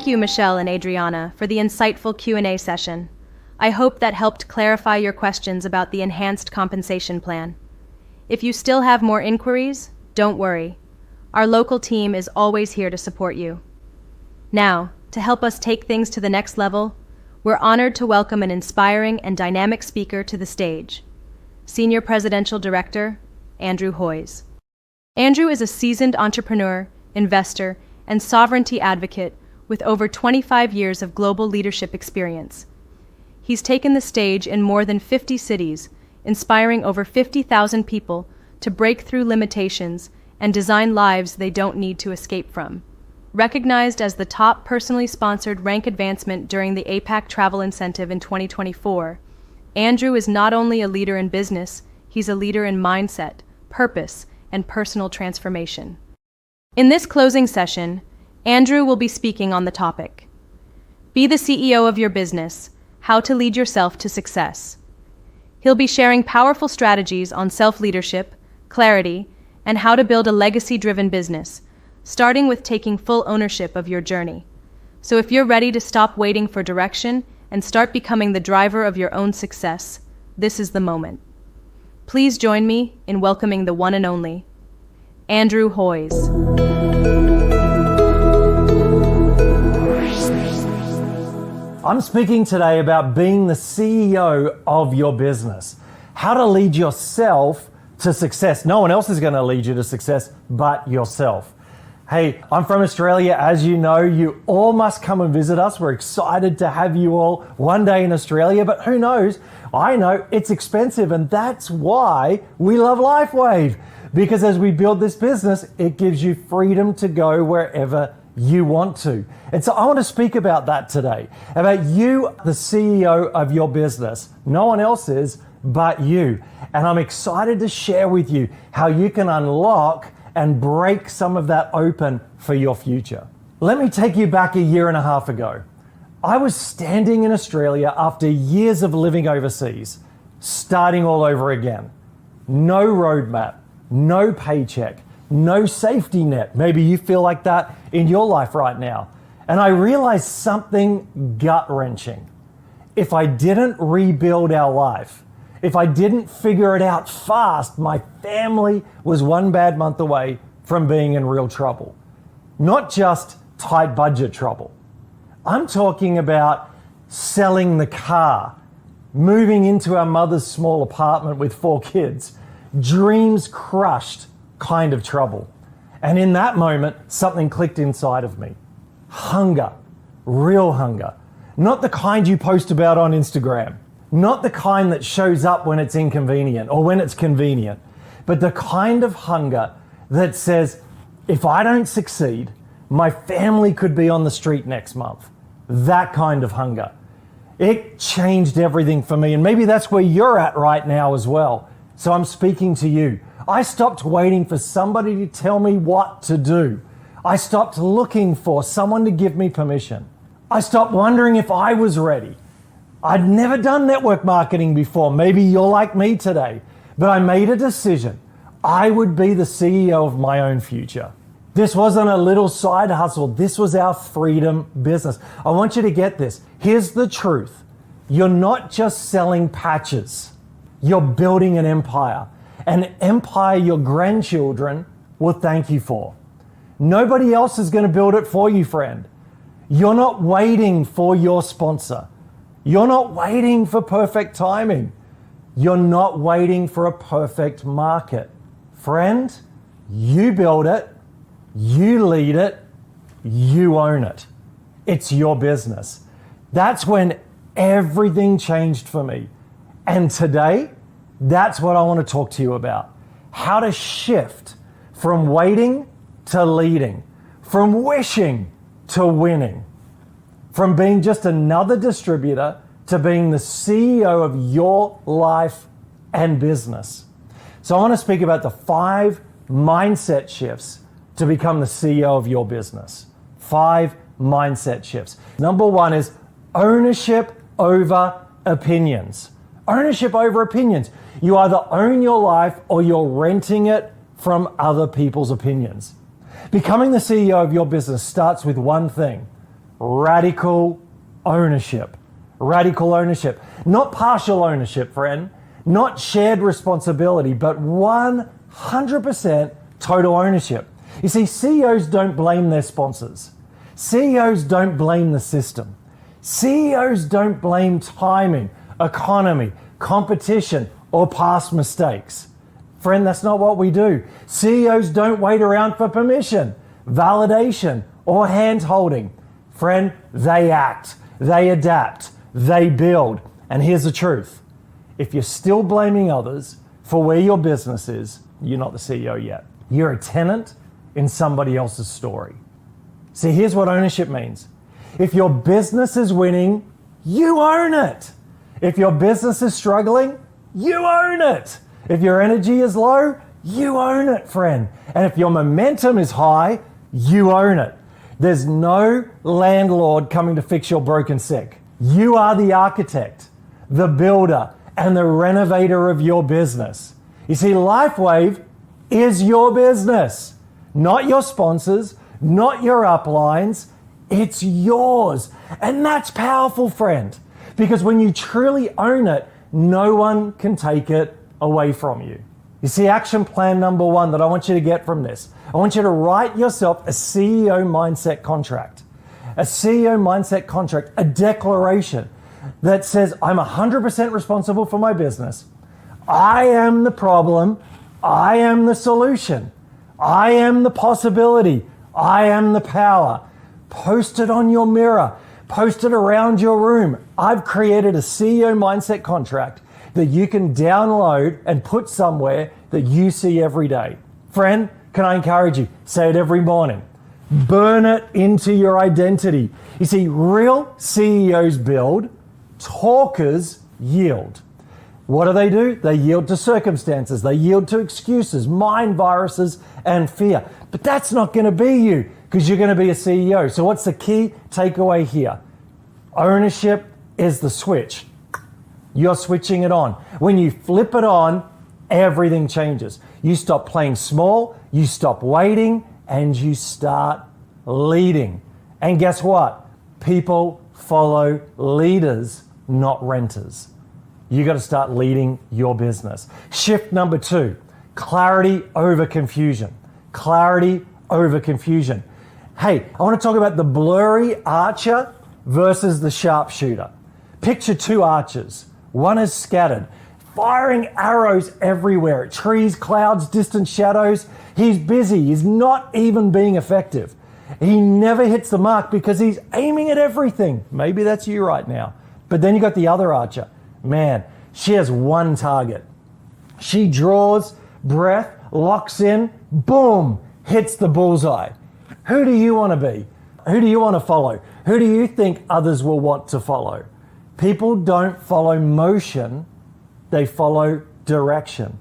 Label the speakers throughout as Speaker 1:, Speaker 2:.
Speaker 1: Thank you, Michelle and Adriana, for the insightful Q&A session. I hope that helped clarify your questions about the enhanced compensation plan. If you still have more inquiries, don't worry. Our local team is always here to support you. Now, to help us take things to the next level, we're honored to welcome an inspiring and dynamic speaker to the stage, Senior Presidential Director, Andrew Hoyes. Andrew is a seasoned entrepreneur, investor, and sovereignty advocate with over 25 years of global leadership experience. He's taken the stage in more than 50 cities, inspiring over 50,000 people to break through limitations and design lives they don't need to escape from. Recognized as the top personally sponsored rank advancement during the APAC Travel Incentive in 2024, Andrew is not only a leader in business, he's a leader in mindset, purpose, and personal transformation. In this closing session, Andrew will be speaking on the topic, Be the CEO of your business, how to lead yourself to success. He'll be sharing powerful strategies on self-leadership, clarity, and how to build a legacy-driven business, starting with taking full ownership of your journey. So if you're ready to stop waiting for direction and start becoming the driver of your own success, this is the moment. Please join me in welcoming the one and only, Andrew Hoyes.
Speaker 2: I'm speaking today about being the CEO of your business, how to lead yourself to success. No one else is going to lead you to success but yourself. Hey, I'm from Australia. As you know, you all must come and visit us. We're excited to have you all one day in Australia, but who knows? I know it's expensive, and that's why we love LifeWave, because as we build this business, it gives you freedom to go wherever you want to. And so I want to speak about that today, about you, the CEO of your business. No one else is but you. And I'm excited to share with you how you can unlock and break some of that open for your future. Let me take you back a year and a half ago. I was standing in Australia after years of living overseas, starting all over again. No roadmap, no paycheck, no safety net. Maybe you feel like that in your life right now. And I realized something gut-wrenching. If I didn't rebuild our life, if I didn't figure it out fast, my family was one bad month away from being in real trouble. Not just tight budget trouble. I'm talking about selling the car, moving into our mother's small apartment with 4 kids, dreams crushed kind of trouble. And in that moment, something clicked inside of me. Hunger, real hunger. Not the kind you post about on Instagram. Not the kind that shows up when it's inconvenient or when it's convenient, but the kind of hunger that says, if I don't succeed, my family could be on the street next month. That kind of hunger. It changed everything for me, and maybe that's where you're at right now as well. So I'm speaking to you. I stopped waiting for somebody to tell me what to do. I stopped looking for someone to give me permission. I stopped wondering if I was ready. I'd never done network marketing before. Maybe you're like me today. But I made a decision. I would be the CEO of my own future. This wasn't a little side hustle. This was our freedom business. I want you to get this. Here's the truth. You're not just selling patches. You're building an empire. An empire your grandchildren will thank you for. Nobody else is going to build it for you, friend. You're not waiting for your sponsor. You're not waiting for perfect timing. You're not waiting for a perfect market. Friend, you build it, you lead it, you own it. It's your business. That's when everything changed for me. And today, that's what I want to talk to you about. How to shift from waiting to leading, from wishing to winning, from being just another distributor to being the CEO of your life and business. So I want to speak about the 5 mindset shifts to become the CEO of your business. 5 mindset shifts. Number 1 is ownership over opinions. Ownership over opinions. You either own your life or you're renting it from other people's opinions. Becoming the CEO of your business starts with one thing: radical ownership. Radical ownership. Not partial ownership, friend. Not shared responsibility, but 100% total ownership. You see, CEOs don't blame their sponsors. CEOs don't blame the system. CEOs don't blame timing, economy, competition, or past mistakes. Friend, that's not what we do. CEOs don't wait around for permission, validation, or hand-holding. Friend, they act, they adapt, they build. And here's the truth. If you're still blaming others for where your business is, you're not the CEO yet. You're a tenant in somebody else's story. See, here's what ownership means. If your business is winning, you own it. If your business is struggling, you own it. If your energy is low, you own it, friend. And if your momentum is high, you own it. There's no landlord coming to fix your broken sick. You are the architect, the builder, and the renovator of your business. You see, LifeWave is your business, not your sponsors, not your uplines. It's yours. And that's powerful, friend, because when you truly own it, no one can take it away from you. You see, action plan number one that I want you to get from this, I want you to write yourself a CEO mindset contract. A CEO mindset contract, a declaration that says, I'm 100% responsible for my business. I am the problem. I am the solution. I am the possibility. I am the power. Post it on your mirror. Post it around your room. I've created a CEO mindset contract that you can download and put somewhere that you see every day. Friend, can I encourage you? Say it every morning. Burn it into your identity. You see, real CEOs build, talkers yield. What do? They yield to circumstances. They yield to excuses, mind viruses, and fear. But that's not going to be you because you're going to be a CEO. So what's the key takeaway here? Ownership is the switch. You're switching it on. When you flip it on, everything changes. You stop playing small, you stop waiting, and you start leading. And guess what? People follow leaders, not renters. You got to start leading your business. Shift number two, clarity over confusion. Clarity over confusion. Hey, I want to talk about the blurry archer versus the sharpshooter. Picture two archers. One is scattered, firing arrows everywhere at trees, clouds, distant shadows. He's busy. He's not even being effective. He never hits the mark because he's aiming at everything. Maybe that's you right now. But then you got the other archer. Man, she has one target. She draws breath, locks in, boom, hits the bullseye. Who do you want to be? Who do you want to follow? Who do you think others will want to follow? People don't follow motion, they follow direction.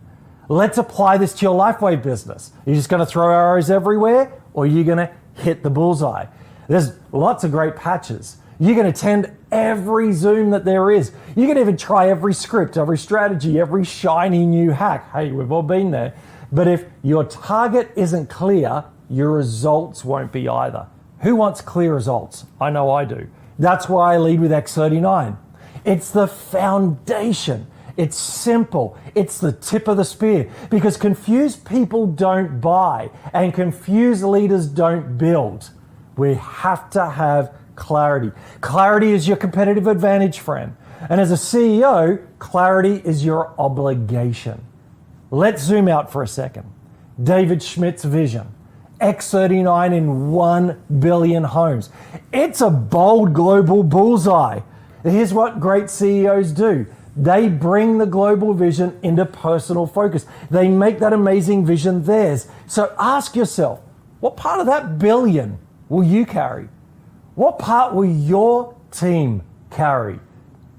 Speaker 2: Let's apply this to your LifeWave business. You're just going to throw arrows everywhere, or you're going to hit the bullseye. There's lots of great patches. You can attend every Zoom that there is. You can even try every script, every strategy, every shiny new hack. Hey, we've all been there. But if your target isn't clear, your results won't be either. Who wants clear results? I know I do. That's why I lead with X39. It's the foundation. It's simple. It's the tip of the spear because confused people don't buy and confused leaders don't build. We have to have clarity. Clarity is your competitive advantage, friend. And as a CEO, clarity is your obligation. Let's zoom out for a second. David Schmidt's vision. X39 in 1 billion homes. It's a bold global bullseye. Here's what great CEOs do. They bring the global vision into personal focus. They make that amazing vision theirs. So ask yourself, what part of that billion will you carry? What part will your team carry?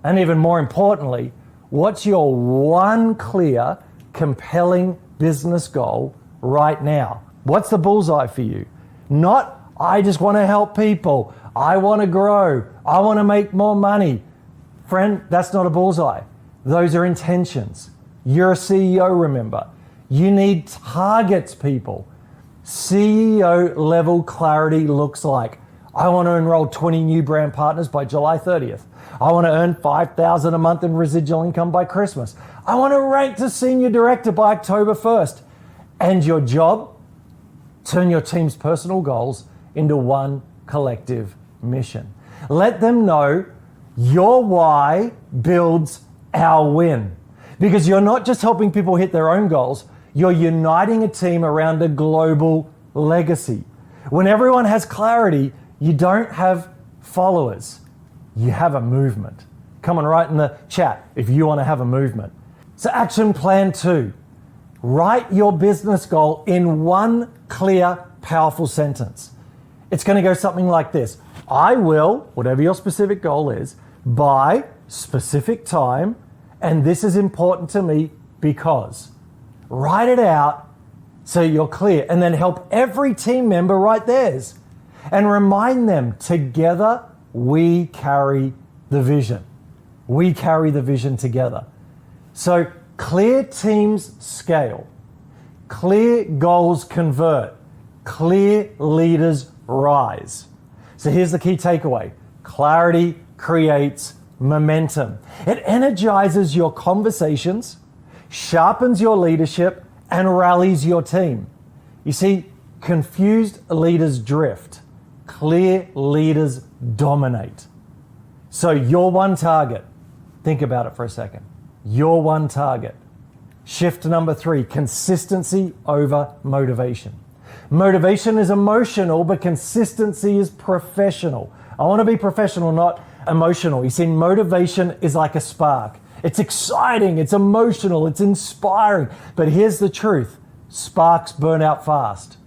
Speaker 2: And even more importantly, what's your one clear, compelling business goal right now? What's the bullseye for you? Not, I just want to help people. I want to grow. I want to make more money. Friend, that's not a bullseye. Those are intentions. You're a CEO, remember. You need targets, people. CEO level clarity looks like, I want to enroll 20 new brand partners by July 30th. I want to earn $5,000 a month in residual income by Christmas. I want to rank to senior director by October 1st. And your job? Turn your team's personal goals into one collective mission. Let them know your why builds our win. Because you're not just helping people hit their own goals, you're uniting a team around a global legacy. When everyone has clarity, you don't have followers, you have a movement. Come on, write in the chat if you want to have a movement. So action plan 2. Write your business goal in one clear, powerful sentence. It's going to go something like this. I will, whatever your specific goal is, by specific time, and this is important to me because. Write it out so you're clear, and then help every team member write theirs. And remind them, together we carry the vision. We carry the vision together. So clear teams scale. Clear goals convert. Clear leaders rise. So here's the key takeaway. Clarity creates momentum. It energizes your conversations, sharpens your leadership, and rallies your team. You see, confused leaders drift. Clear leaders dominate. So your one target, think about it for a second. Your one target. Shift number 3, consistency over motivation. Motivation is emotional, but consistency is professional. I want to be professional, not emotional. You see, motivation is like a spark. It's exciting, it's emotional, it's inspiring. But here's the truth. Sparks burn out fast.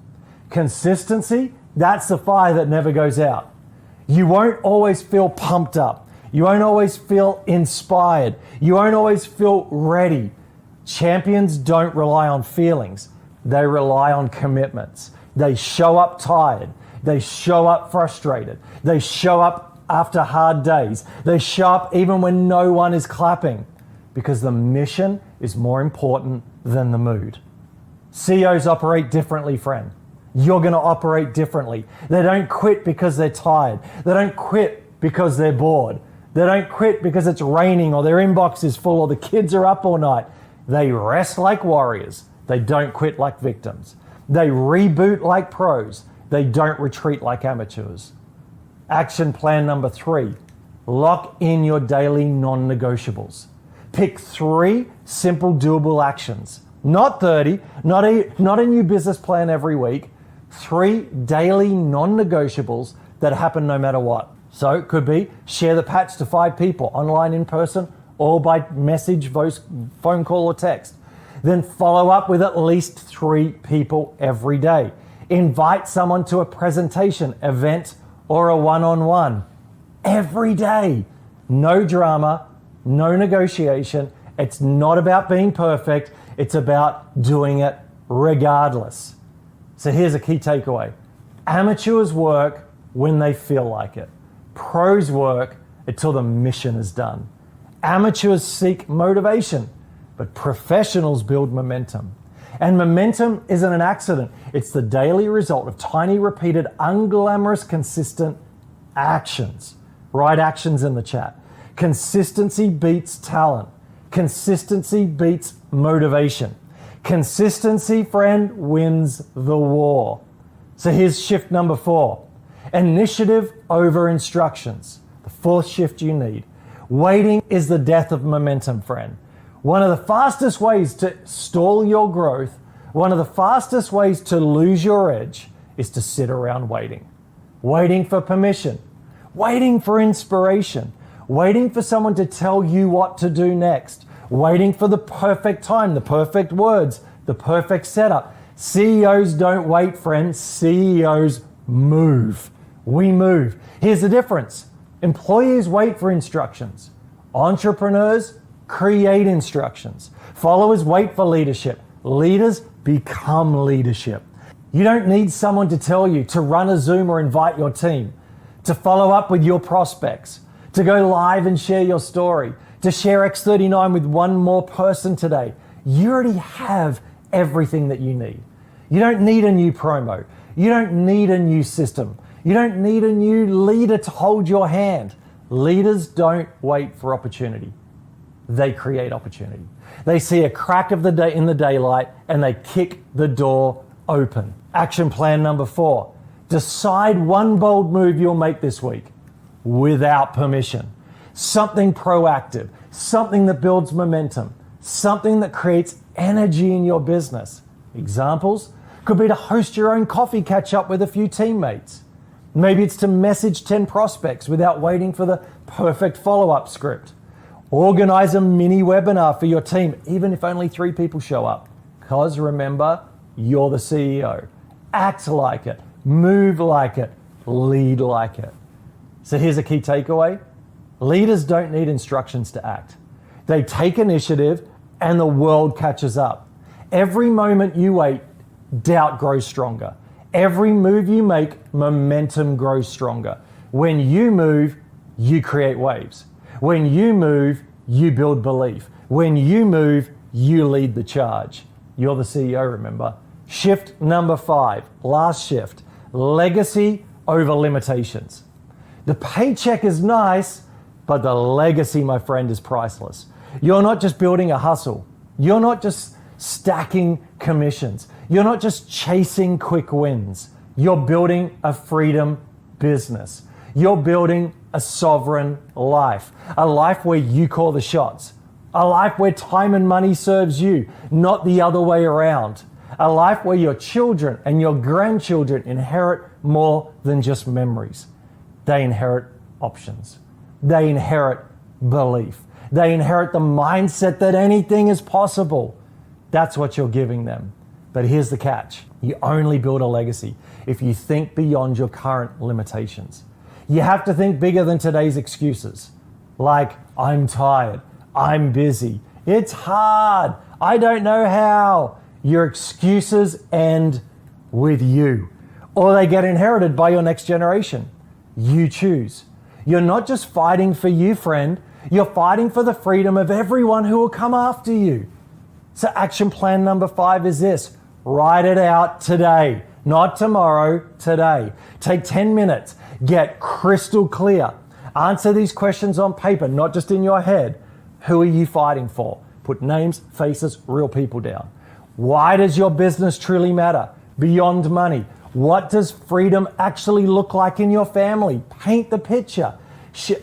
Speaker 2: Consistency, that's the fire that never goes out. You won't always feel pumped up. You won't always feel inspired. You won't always feel ready. Champions don't rely on feelings. They rely on commitments. They show up tired. They show up frustrated. They show up after hard days. They show up even when no one is clapping, because the mission is more important than the mood. CEOs operate differently, friend. You're going to operate differently. They don't quit because they're tired. They don't quit because they're bored. They don't quit because it's raining or their inbox is full or the kids are up all night. They rest like warriors. They don't quit like victims. They reboot like pros. They don't retreat like amateurs. Action plan number 3, lock in your daily non-negotiables. Pick 3 simple doable actions, not 30, not a new business plan every week, 3 daily non-negotiables that happen no matter what. So it could be share the patch to 5 people, online, in person, or by message, voice, phone call, or text. Then follow up with at least 3 people every day. Invite someone to a presentation, event, or a one-on-one every day. No drama, no negotiation. It's not about being perfect. It's about doing it regardless. So here's a key takeaway. Amateurs work when they feel like it. Pros work until the mission is done. Amateurs seek motivation, but professionals build momentum. And momentum isn't an accident. It's the daily result of tiny, repeated, unglamorous, consistent actions. Write actions in the chat. Consistency beats talent. Consistency beats motivation. Consistency, friend, wins the war. So here's shift number 4. Initiative over instructions. The 4th shift you need. Waiting is the death of momentum, friend. One of the fastest ways to stall your growth, one of the fastest ways to lose your edge is to sit around waiting. Waiting for permission, waiting for inspiration, waiting for someone to tell you what to do next, waiting for the perfect time, the perfect words, the perfect setup. CEOs don't wait, friends. CEOs move. We move. Here's the difference. Employees wait for instructions. Entrepreneurs create instructions. Followers wait for leadership. Leaders become leadership. You don't need someone to tell you to run a Zoom or invite your team, to follow up with your prospects, to go live and share your story, to share X39 with one more person today. You already have everything that you need. You don't need a new promo. You don't need a new system. You don't need a new leader to hold your hand. Leaders don't wait for opportunity. They create opportunity. They see a crack of the day in the daylight and they kick the door open. Action plan number 4. Decide one bold move you'll make this week without permission. Something proactive, something that builds momentum, something that creates energy in your business. Examples could be to host your own coffee catch up with a few teammates. Maybe it's to message 10 prospects without waiting for the perfect follow-up script. Organize a mini webinar for your team, even if only 3 people show up. Because remember, you're the CEO. Act like it, move like it, lead like it. So here's a key takeaway. Leaders don't need instructions to act. They take initiative and the world catches up. Every moment you wait, doubt grows stronger. Every move you make, momentum grows stronger. When you move, you create waves. When you move, you build belief. When you move, you lead the charge. You're the CEO, remember. Shift number 5, last shift, legacy over limitations. The paycheck is nice, but the legacy, my friend, is priceless. You're not just building a hustle. You're not just stacking commissions. You're not just chasing quick wins. You're building a freedom business. You're building a sovereign life, a life where you call the shots, a life where time and money serves you, not the other way around, a life where your children and your grandchildren inherit more than just memories. They inherit options. They inherit belief. They inherit the mindset that anything is possible. That's what you're giving them. But here's the catch. You only build a legacy if you think beyond your current limitations. You have to think bigger than today's excuses. Like, I'm tired, I'm busy, it's hard, I don't know how. Your excuses end with you, or they get inherited by your next generation. You choose. You're not just fighting for you, friend. You're fighting for the freedom of everyone who will come after you. So action plan number 5 is this. Write it out today, not tomorrow, today. Take 10 minutes. Get crystal clear. Answer these questions on paper, not just in your head. Who are you fighting for? Put names, faces, real people down. Why does your business truly matter? Beyond money. What does freedom actually look like in your family? Paint the picture.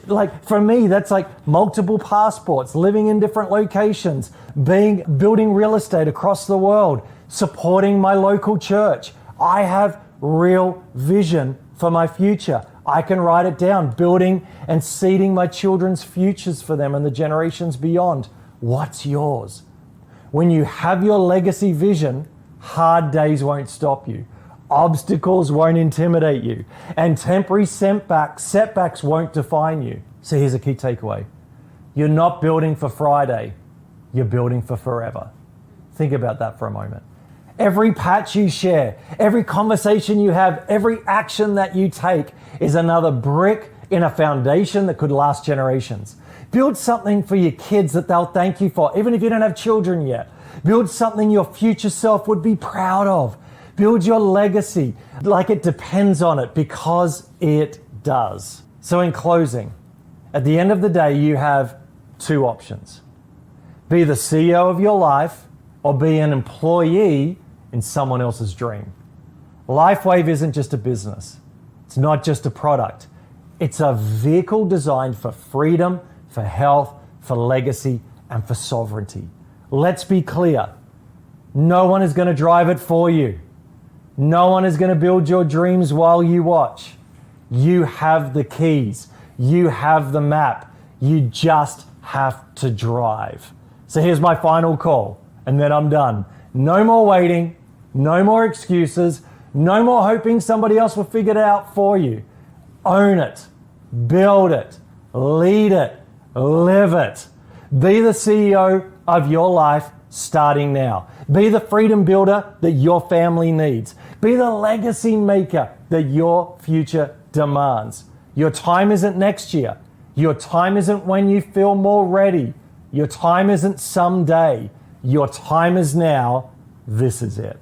Speaker 2: Like for me, that's like multiple passports, living in different locations, building real estate across the world, supporting my local church. I have real vision for my future. I can write it down, building and seeding my children's futures for them and the generations beyond. What's yours? When you have your legacy vision, hard days won't stop you. Obstacles won't intimidate you, and temporary setbacks won't define you. So here's a key takeaway. You're not building for Friday, you're building for forever. Think about that for a moment. Every patch you share, every conversation you have, every action that you take is another brick in a foundation that could last generations. Build something for your kids that they'll thank you for, even if you don't have children yet. Build something your future self would be proud of. Build your legacy like it depends on it, because it does. So in closing, at the end of the day, you have 2 options. Be the CEO of your life or be an employee in someone else's dream. LifeWave isn't just a business. It's not just a product. It's a vehicle designed for freedom, for health, for legacy, and for sovereignty. Let's be clear. No one is going to drive it for you. No one is going to build your dreams while you watch. You have the keys. You have the map. You just have to drive. So here's my final call, and then I'm done. No more waiting. No more excuses. No more hoping somebody else will figure it out for you. Own it. Build it. Lead it. Live it. Be the CEO of your life starting now. Be the freedom builder that your family needs. Be the legacy maker that your future demands. Your time isn't next year. Your time isn't when you feel more ready. Your time isn't someday. Your time is now. This is it.